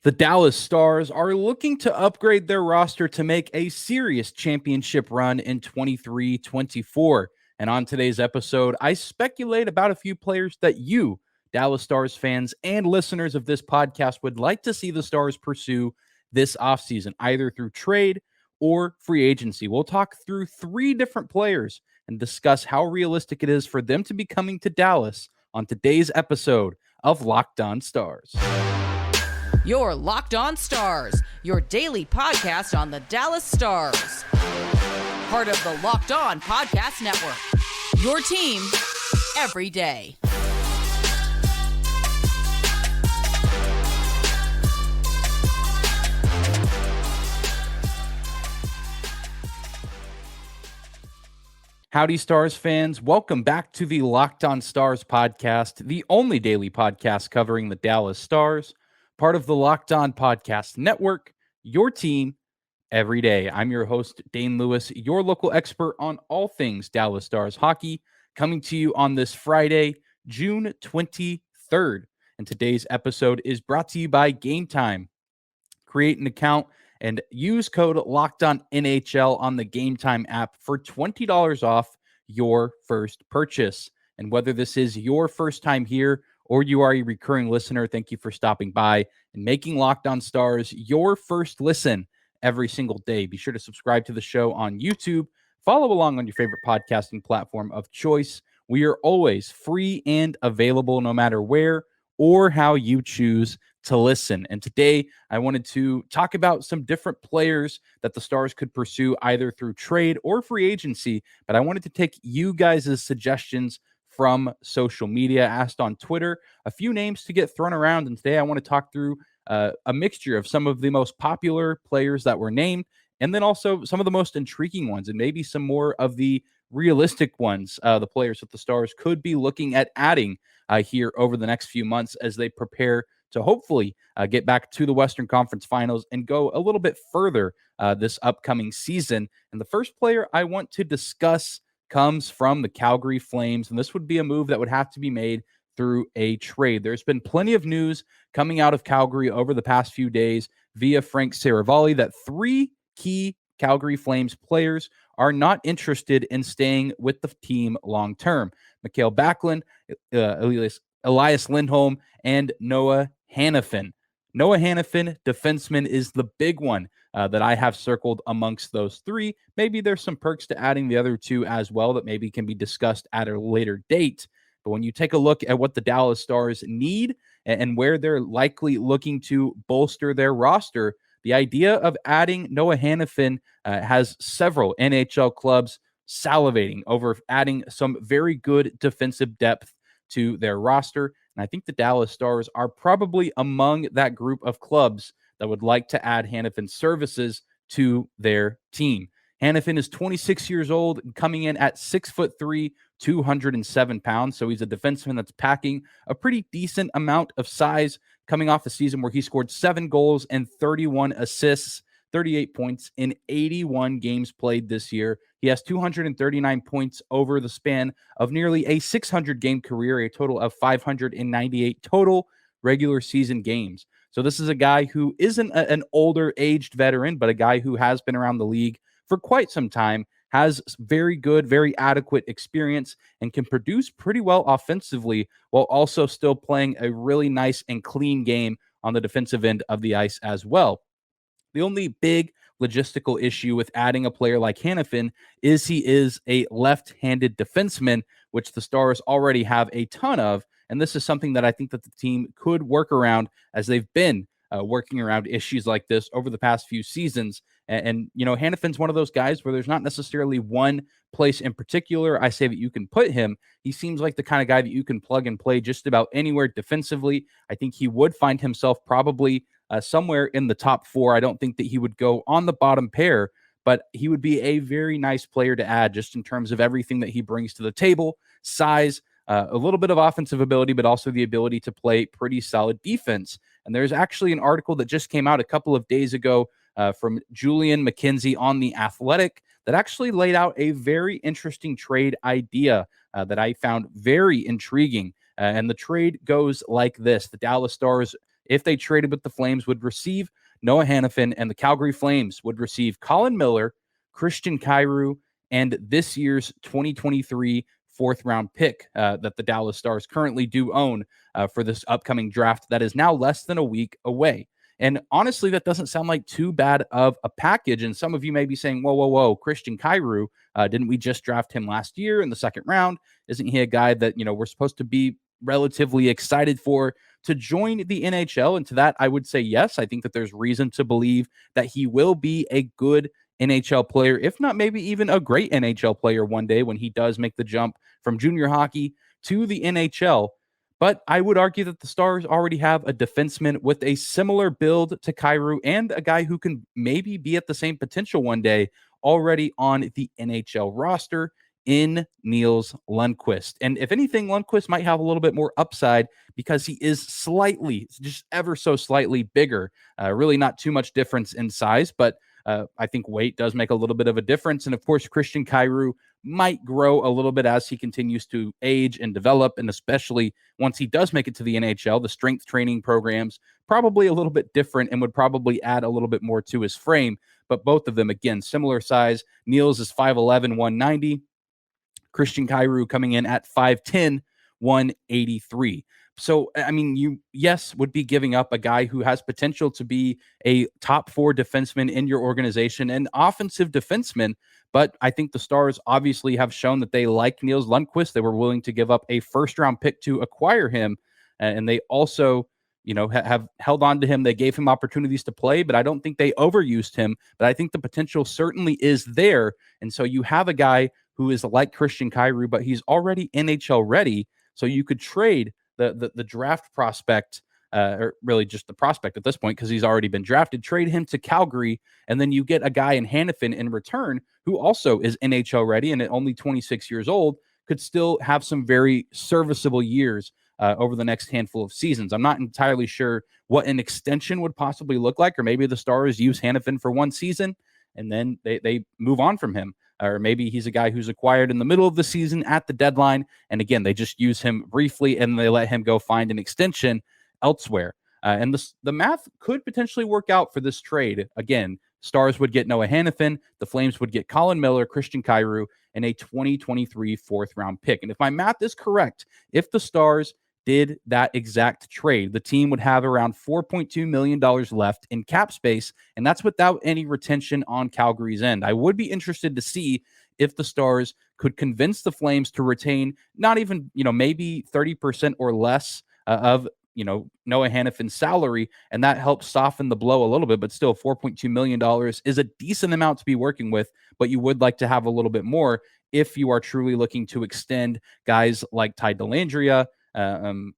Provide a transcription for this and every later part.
The Dallas Stars are looking to upgrade their roster to make a serious championship run in 23-24. And on today's episode, I speculate about a few players that you, Dallas Stars fans and listeners of this podcast, would like to see the Stars pursue this offseason, either through trade or free agency. We'll talk through three different players and discuss how realistic it is for them to be coming to Dallas on today's episode of Locked On Stars. Your Locked On Stars, your daily podcast on the Dallas Stars. Part of the Locked On Podcast Network. Your team every day. Howdy, Stars fans. Welcome back to the Locked On Stars podcast, the only daily podcast covering the Dallas Stars. Part of the Locked On Podcast Network, your team every day. I'm your host, Dane Lewis, your local expert on all things Dallas Stars hockey, coming to you on this Friday, June 23rd. And today's episode is brought to you by Gametime. Create an account and use code LOCKEDONNHL on the Gametime app for $20 off your first purchase. And whether this is your first time here or you are a recurring listener, thank you for stopping by and making Locked On Stars your first listen every single day. Be sure to subscribe to the show on YouTube. Follow along on your favorite podcasting platform of choice. We are always free and available no matter where or how you choose to listen. And today I wanted to talk about some different players that the Stars could pursue either through trade or free agency. But I wanted to take you guys' suggestions from social media. Asked on Twitter a few names to get thrown around, and today I want to talk through a mixture of some of the most popular players that were named, and then also some of the most intriguing ones, and maybe some more of the realistic ones, the players that the Stars could be looking at adding here over the next few months as they prepare to hopefully get back to the Western Conference Finals and go a little bit further this upcoming season. And the first player I want to discuss comes from the Calgary Flames, and this would be a move that would have to be made through a trade. There's been plenty of news coming out of Calgary over the past few days via Frank Saravalli that three key Calgary Flames players are not interested in staying with the team long-term. Mikael Backlund, Elias Lindholm, and Noah Hanifin. Noah Hanifin, defenseman, is the big one that I have circled amongst those three. Maybe there's some perks to adding the other two as well that maybe can be discussed at a later date. But when you take a look at what the Dallas Stars need and where they're likely looking to bolster their roster, the idea of adding Noah Hanifin has several NHL clubs salivating over adding some very good defensive depth to their roster. And I think the Dallas Stars are probably among that group of clubs that would like to add Hanifin's services to their team. Hanifin is 26 years old, coming in at 6'3", 207 pounds. So he's a defenseman that's packing a pretty decent amount of size, coming off a season where he scored 7 goals and 31 assists, 38 points in 81 games played this year. He has 239 points over the span of nearly a 600-game career, a total of 598 total regular season games. So this is a guy who isn't an older aged veteran, but a guy who has been around the league for quite some time, has very good, very adequate experience, and can produce pretty well offensively while also still playing a really nice and clean game on the defensive end of the ice as well. The only big logistical issue with adding a player like Hanifin is he is a left-handed defenseman, which the Stars already have a ton of. And this is something that I think that the team could work around, as they've been working around issues like this over the past few seasons. And you know, Hanifin's one of those guys where there's not necessarily one place in particular I say that you can put him. He seems like the kind of guy that you can plug and play just about anywhere defensively. I think he would find himself probably somewhere in the top 4. I don't think that he would go on the bottom pair, but he would be a very nice player to add just in terms of everything that he brings to the table: size, a little bit of offensive ability, but also the ability to play pretty solid defense. And there's actually an article that just came out a couple of days ago from Julian McKenzie on The Athletic that actually laid out a very interesting trade idea that I found very intriguing. And the trade goes like this. The Dallas Stars if they traded with the Flames, would receive Noah Hanifin, and the Calgary Flames would receive Colin Miller, Christian Kyrou, and this year's 2023 fourth-round pick that the Dallas Stars currently do own for this upcoming draft that is now less than a week away. And honestly, that doesn't sound like too bad of a package. And some of you may be saying, whoa, Christian Kyrou, didn't we just draft him last year in the second round? Isn't he a guy that, we're supposed to be relatively excited for to join the NHL? And to that, I would say yes. I think that there's reason to believe that he will be a good NHL player, if not maybe even a great NHL player one day when he does make the jump from junior hockey to the NHL. But I would argue that the Stars already have a defenseman with a similar build to Kyrou and a guy who can maybe be at the same potential one day already on the NHL roster in Nils Lundqvist. And if anything, Lundqvist might have a little bit more upside because he is slightly, just ever so slightly bigger. Really not too much difference in size, but I think weight does make a little bit of a difference. And of course, Christian Kyrou might grow a little bit as he continues to age and develop. And especially once he does make it to the NHL, the strength training programs probably a little bit different and would probably add a little bit more to his frame. But both of them, again, similar size. Niels is 5'11", 190. Christian Kyrou coming in at 5'10", 183. So, I mean, you, yes, would be giving up a guy who has potential to be a top 4 defenseman in your organization, an offensive defenseman. But I think the Stars obviously have shown that they like Nils Lundqvist. They were willing to give up a first-round pick to acquire him. And they also, have held on to him. They gave him opportunities to play, but I don't think they overused him. But I think the potential certainly is there. And so you have a guy who is like Christian Kyrou, but he's already NHL ready. So you could trade the draft prospect, or really just the prospect at this point, because he's already been drafted, trade him to Calgary, and then you get a guy in Hanifin in return who also is NHL ready and at only 26 years old could still have some very serviceable years over the next handful of seasons. I'm not entirely sure what an extension would possibly look like, or maybe the Stars use Hanifin for one season and then they move on from him. Or maybe he's a guy who's acquired in the middle of the season at the deadline. And again, they just use him briefly and they let him go find an extension elsewhere. And the math could potentially work out for this trade. Again, Stars would get Noah Hanifin. The Flames would get Colin Miller, Christian Kyrou, and a 2023 fourth-round pick. And if my math is correct, if the Stars did that exact trade, the team would have around $4.2 million left in cap space, and that's without any retention on Calgary's end. I would be interested to see if the Stars could convince the Flames to retain not even, maybe 30% or less of, Noah Hanifin's salary, and that helps soften the blow a little bit, but still $4.2 million is a decent amount to be working with, but you would like to have a little bit more if you are truly looking to extend guys like Ty Dellandrea, Evgeny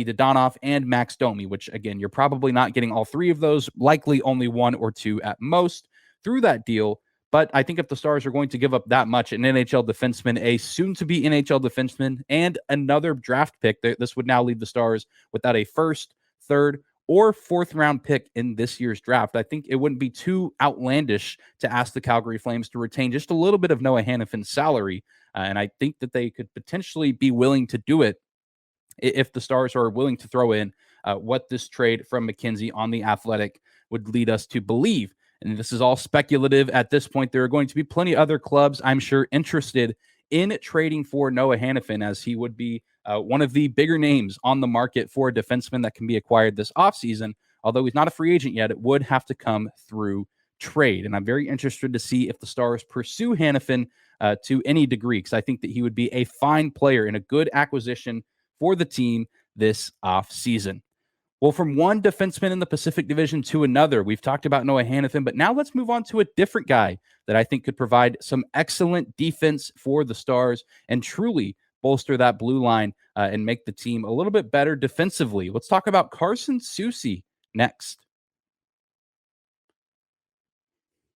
Dodonov, and Max Domi, which, again, you're probably not getting all three of those, likely only one or two at most through that deal. But I think if the Stars are going to give up that much, an NHL defenseman, a soon-to-be NHL defenseman, and another draft pick, this would now leave the Stars without a first, third, or fourth-round pick in this year's draft. I think it wouldn't be too outlandish to ask the Calgary Flames to retain just a little bit of Noah Hanifin's salary, and I think that they could potentially be willing to do it if the Stars are willing to throw in what this trade from McKinsey on The Athletic would lead us to believe. And this is all speculative at this point. There are going to be plenty of other clubs, I'm sure, interested in trading for Noah Hanifin, as he would be one of the bigger names on the market for a defenseman that can be acquired this offseason. Although he's not a free agent yet, it would have to come through trade. And I'm very interested to see if the Stars pursue Hanifin to any degree, because I think that he would be a fine player and a good acquisition for the team this offseason. Well, from one defenseman in the Pacific Division to another, we've talked about Noah Hanifin, but now let's move on to a different guy that I think could provide some excellent defense for the Stars and truly bolster that blue line and make the team a little bit better defensively. Let's talk about Carson Soucy next.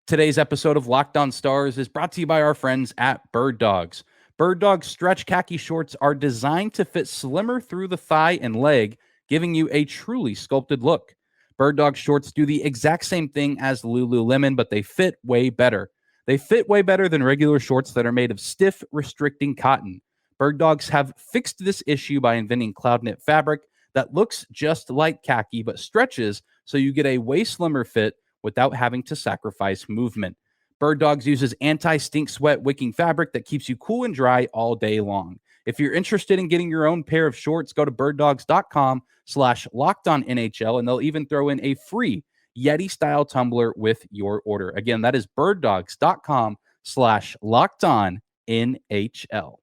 Today's episode of Locked On Stars is brought to you by our friends at Bird Dogs. Bird Dogs stretch khaki shorts are designed to fit slimmer through the thigh and leg, giving you a truly sculpted look. Bird Dog shorts do the exact same thing as Lululemon, but they fit way better. They fit way better than regular shorts that are made of stiff, restricting cotton. Bird Dogs have fixed this issue by inventing cloud knit fabric that looks just like khaki but stretches so you get a way slimmer fit without having to sacrifice movement. Bird Dogs uses anti-stink sweat wicking fabric that keeps you cool and dry all day long. If you're interested in getting your own pair of shorts, go to birddogs.com/lockedonnhl, and they'll even throw in a free Yeti-style tumbler with your order. Again, that is birddogs.com/lockedonnhl.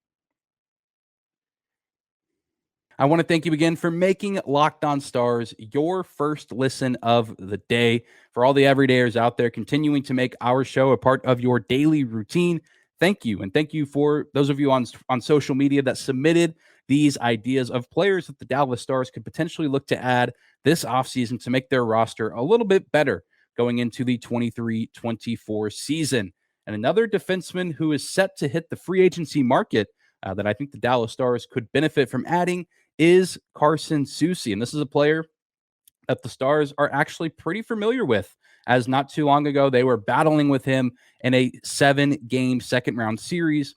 I want to thank you again for making Locked On Stars your first listen of the day. For all the everydayers out there continuing to make our show a part of your daily routine, thank you. And thank you for those of you on social media that submitted these ideas of players that the Dallas Stars could potentially look to add this offseason to make their roster a little bit better going into the 23-24 season. And another defenseman who is set to hit the free agency market that I think the Dallas Stars could benefit from adding is Carson Soucy. And this is a player that the Stars are actually pretty familiar with, as not too long ago they were battling with him in a 7-game second-round series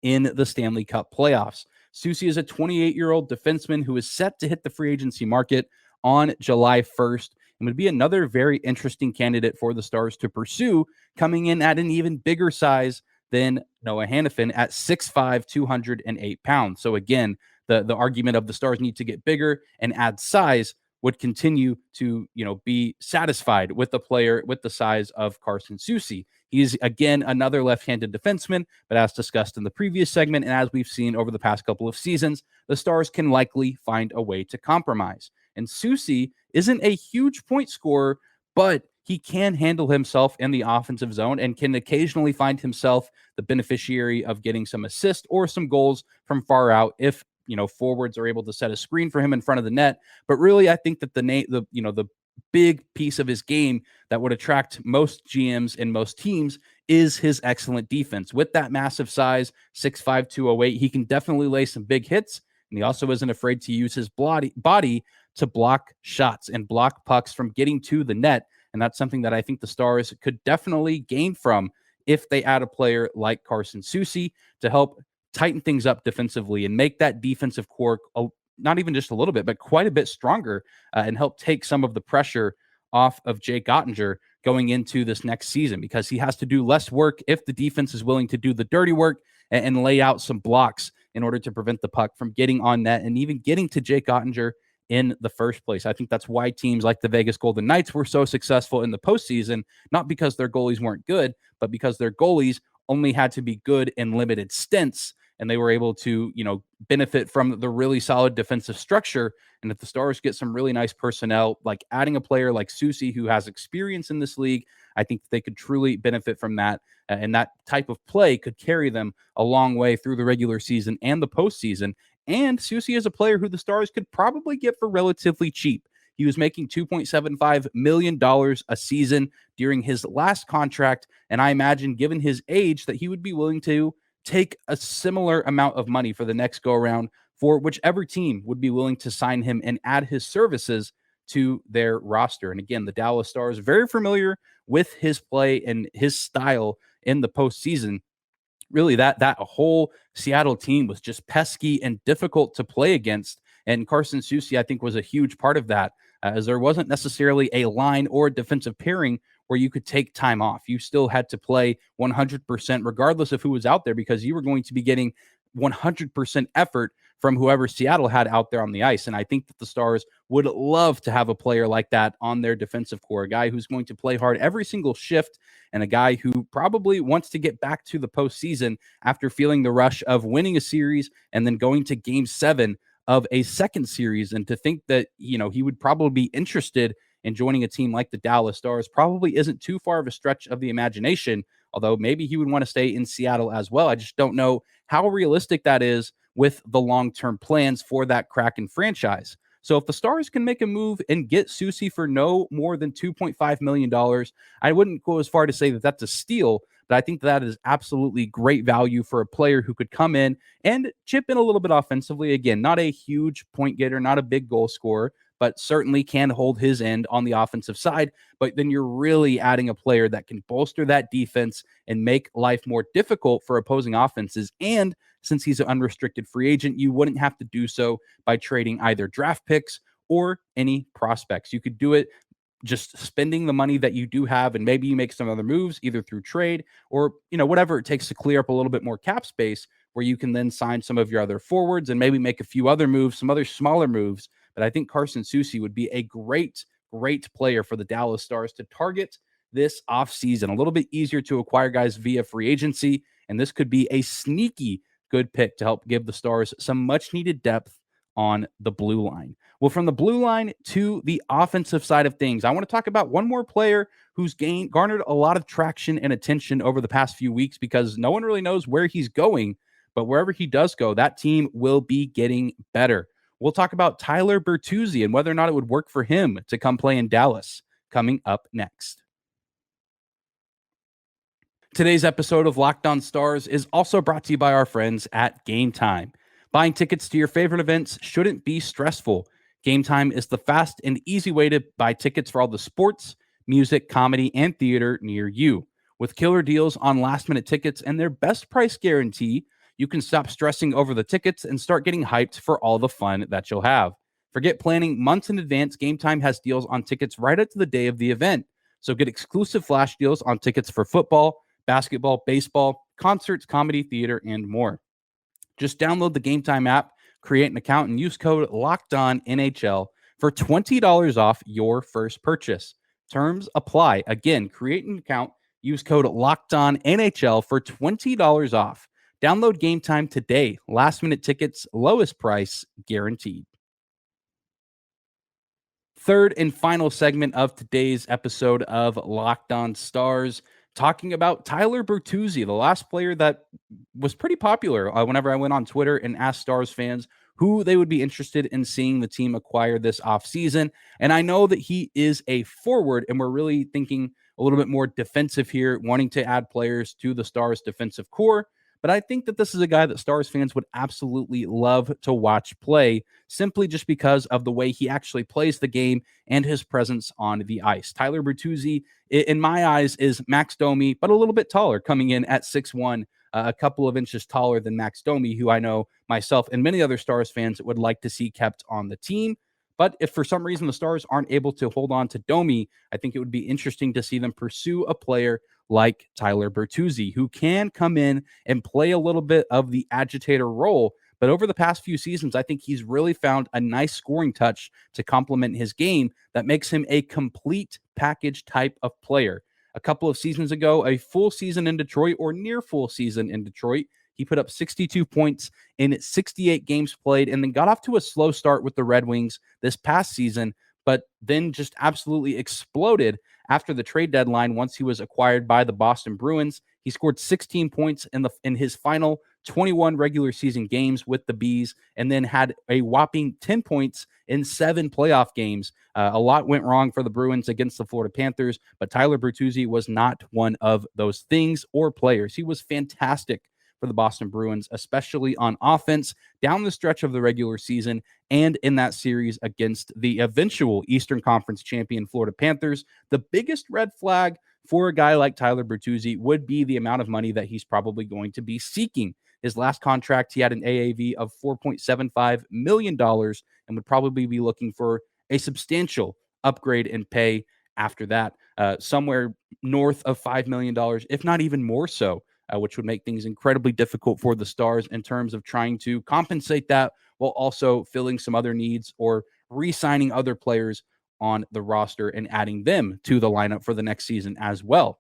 in the Stanley Cup playoffs. Soucy is a 28-year-old defenseman who is set to hit the free agency market on July 1st and would be another very interesting candidate for the Stars to pursue, coming in at an even bigger size than Noah Hanifin at 6'5", 208 pounds. So again, the argument of the Stars need to get bigger and add size would continue to, be satisfied with the player with the size of Carson Soucy. He's, again, another left-handed defenseman, but as discussed in the previous segment and as we've seen over the past couple of seasons, the Stars can likely find a way to compromise. And Soucy isn't a huge point scorer, but he can handle himself in the offensive zone and can occasionally find himself the beneficiary of getting some assists or some goals from far out if forwards are able to set a screen for him in front of the net. But really, I think that the big piece of his game that would attract most GMs and most teams is his excellent defense. With that massive size, 6'5", 208, he can definitely lay some big hits, and he also isn't afraid to use his body to block shots and block pucks from getting to the net. And that's something that I think the Stars could definitely gain from if they add a player like Carson Soucy to help tighten things up defensively and make that defensive core not even just a little bit, but quite a bit stronger and help take some of the pressure off of Jake Oettinger going into this next season, because he has to do less work if the defense is willing to do the dirty work and lay out some blocks in order to prevent the puck from getting on net and even getting to Jake Oettinger in the first place. I think that's why teams like the Vegas Golden Knights were so successful in the postseason, not because their goalies weren't good, but because their goalies only had to be good in limited stints, and they were able to, benefit from the really solid defensive structure. And if the Stars get some really nice personnel, like adding a player like Soucy who has experience in this league, I think they could truly benefit from that. And that type of play could carry them a long way through the regular season and the postseason. And Soucy is a player who the Stars could probably get for relatively cheap. He was making $2.75 million a season during his last contract. And I imagine, given his age, that he would be willing to take a similar amount of money for the next go around for whichever team would be willing to sign him and add his services to their roster. And again, the Dallas Stars very familiar with his play and his style in the postseason. Really, that whole Seattle team was just pesky and difficult to play against. And Carson Soucy, I think, was a huge part of that, as there wasn't necessarily a line or a defensive pairing where you could take time off. You still had to play 100% regardless of who was out there, because you were going to be getting 100% effort from whoever Seattle had out there on the ice. And I think that the Stars would love to have a player like that on their defensive core, a guy who's going to play hard every single shift, and a guy who probably wants to get back to the postseason after feeling the rush of winning a series and then going to Game 7 of a second series. And to think that, he would probably be interested in joining a team like the Dallas Stars probably isn't too far of a stretch of the imagination, although maybe he would want to stay in Seattle as well. I just don't know how realistic that is with the long-term plans for that Kraken franchise. So if the Stars can make a move and get Soucy for no more than $2.5 million, I wouldn't go as far to say that that's a steal, but I think that is absolutely great value for a player who could come in and chip in a little bit offensively. Again, not a huge point getter, not a big goal scorer, but certainly can hold his end on the offensive side. But then you're really adding a player that can bolster that defense and make life more difficult for opposing offenses, and since he's an unrestricted free agent, you wouldn't have to do so by trading either draft picks or any prospects. You could do it just spending the money that you do have, and maybe you make some other moves either through trade or whatever it takes to clear up a little bit more cap space, where you can then sign some of your other forwards and maybe make a few other moves, some other smaller moves. But I think Carson Soucy would be a great player for the Dallas Stars to target this offseason. A little bit easier to acquire guys via free agency, and this could be a sneaky good pick to help give the Stars some much needed depth on the blue line. Well, from the blue line to the offensive side of things, I want to talk about one more player who's garnered a lot of traction and attention over the past few weeks because no one really knows where he's going, but wherever he does go, that team will be getting better. We'll talk about Tyler Bertuzzi and whether or not it would work for him to come play in Dallas coming up next. Today's episode of Locked On Stars is also brought to you by our friends at Gametime. Buying tickets to your favorite events shouldn't be stressful. Gametime is the fast and easy way to buy tickets for all the sports, music, comedy, and theater near you. With killer deals on last-minute tickets and their best price guarantee, you can stop stressing over the tickets and start getting hyped for all the fun that you'll have. Forget planning months in advance. Gametime has deals on tickets right up to the day of the event. So get exclusive flash deals on tickets for football, basketball, baseball, concerts, comedy, theater, and more. Just download the Gametime app, create an account, and use code LOCKEDONNHL for $20 off your first purchase. Terms apply. Again, create an account, use code LOCKEDONNHL for $20 off. Download Gametime today. Last-minute tickets, lowest price guaranteed. Third and final segment of today's episode of Locked On Stars, talking about Tyler Bertuzzi, the last player that was pretty popular whenever I went on Twitter and asked Stars fans who they would be interested in seeing the team acquire this offseason. And I know that he is a forward, and we're really thinking a little bit more defensive here, wanting to add players to the Stars defensive core. But I think that this is a guy that Stars fans would absolutely love to watch play, simply just because of the way he actually plays the game and his presence on the ice. Tyler Bertuzzi, in my eyes, is Max Domi, but a little bit taller, coming in at 6'1", a couple of inches taller than Max Domi, who I know myself and many other Stars fans would like to see kept on the team. But if for some reason the Stars aren't able to hold on to Domi, I think it would be interesting to see them pursue a player like Tyler Bertuzzi, who can come in and play a little bit of the agitator role. But over the past few seasons, I think he's really found a nice scoring touch to complement his game that makes him a complete package type of player. A couple of seasons ago, a full season in Detroit, or near full season in Detroit, he put up 62 points in 68 games played, and then got off to a slow start with the Red Wings this past season, but then just absolutely exploded after the trade deadline once he was acquired by the Boston Bruins. He scored 16 points in his final 21 regular season games with the Bees, and then had a whopping 10 points in 7 playoff games. A lot went wrong for the Bruins against the Florida Panthers, but Tyler Bertuzzi was not one of those things or players. He was fantastic for the Boston Bruins, especially on offense down the stretch of the regular season and in that series against the eventual Eastern Conference champion Florida Panthers. The biggest red flag for a guy like Tyler Bertuzzi would be the amount of money that he's probably going to be seeking. His last contract, he had an AAV of $4.75 million and would probably be looking for a substantial upgrade in pay after that, somewhere north of $5 million, if not even more so. Which would make things incredibly difficult for the Stars in terms of trying to compensate that while also filling some other needs or re-signing other players on the roster and adding them to the lineup for the next season as well.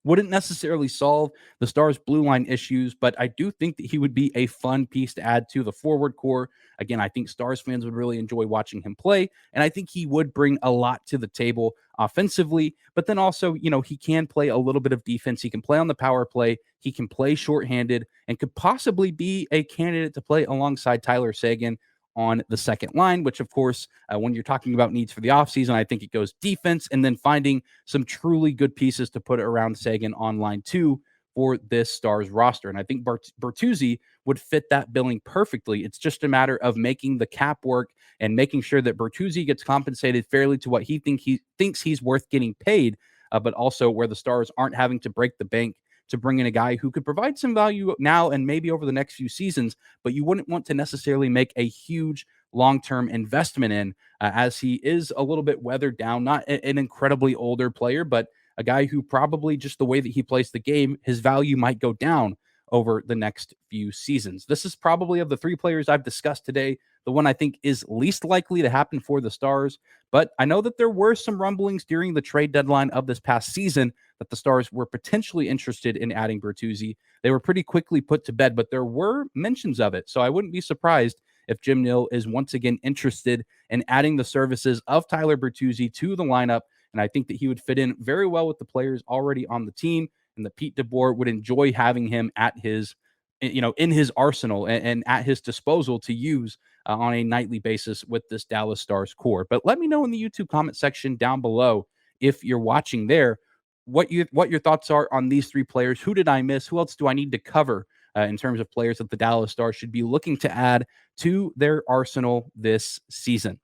Wouldn't necessarily solve the Stars' blue line issues, but I do think that he would be a fun piece to add to the forward core. Again, I think Stars fans would really enjoy watching him play, and I think he would bring a lot to the table offensively, but then also, he can play a little bit of defense. He can play on the power play. He can play shorthanded and could possibly be a candidate to play alongside Tyler Seguin on the second line, which, of course, when you're talking about needs for the offseason, I think it goes defense and then finding some truly good pieces to put around Seguin on line 2 for this Stars roster. And I think Bertuzzi would fit that billing perfectly. It's just a matter of making the cap work and making sure that Bertuzzi gets compensated fairly to what he thinks he's worth getting paid, but also where the Stars aren't having to break the bank to bring in a guy who could provide some value now and maybe over the next few seasons, but you wouldn't want to necessarily make a huge long-term investment in, as he is a little bit weathered down, not an incredibly older player, but a guy who probably, just the way that he plays the game, his value might go down over the next few seasons. This is probably, of the three players I've discussed today, the one I think is least likely to happen for the Stars. But I know that there were some rumblings during the trade deadline of this past season that the Stars were potentially interested in adding Bertuzzi. They were pretty quickly put to bed, but there were mentions of it. So I wouldn't be surprised if Jim Nill is once again interested in adding the services of Tyler Bertuzzi to the lineup. And I think that he would fit in very well with the players already on the team, and that Pete DeBoer would enjoy having him at his, in his arsenal and at his disposal to use on a nightly basis with this Dallas Stars core. But let me know in the YouTube comment section down below, if you're watching there, what your thoughts are on these three players. Who did I miss? Who else do I need to cover in terms of players that the Dallas Stars should be looking to add to their arsenal this season?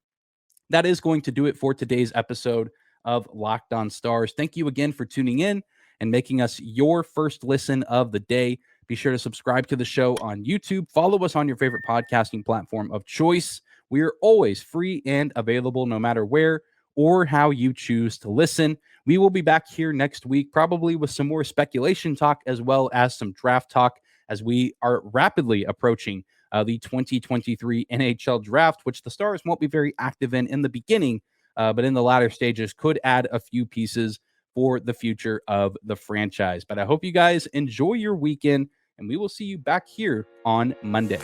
That is going to do it for today's episode of Locked On Stars. Thank you again for tuning in and making us your first listen of the day. Be sure to subscribe to the show on YouTube. Follow us on your favorite podcasting platform of choice. We are always free and available no matter where or how you choose to listen. We will be back here next week, probably with some more speculation talk as well as some draft talk, as we are rapidly approaching the 2023 NHL draft, which the Stars won't be very active in the beginning, but in the latter stages could add a few pieces for the future of the franchise. But I hope you guys enjoy your weekend, and we will see you back here on Monday.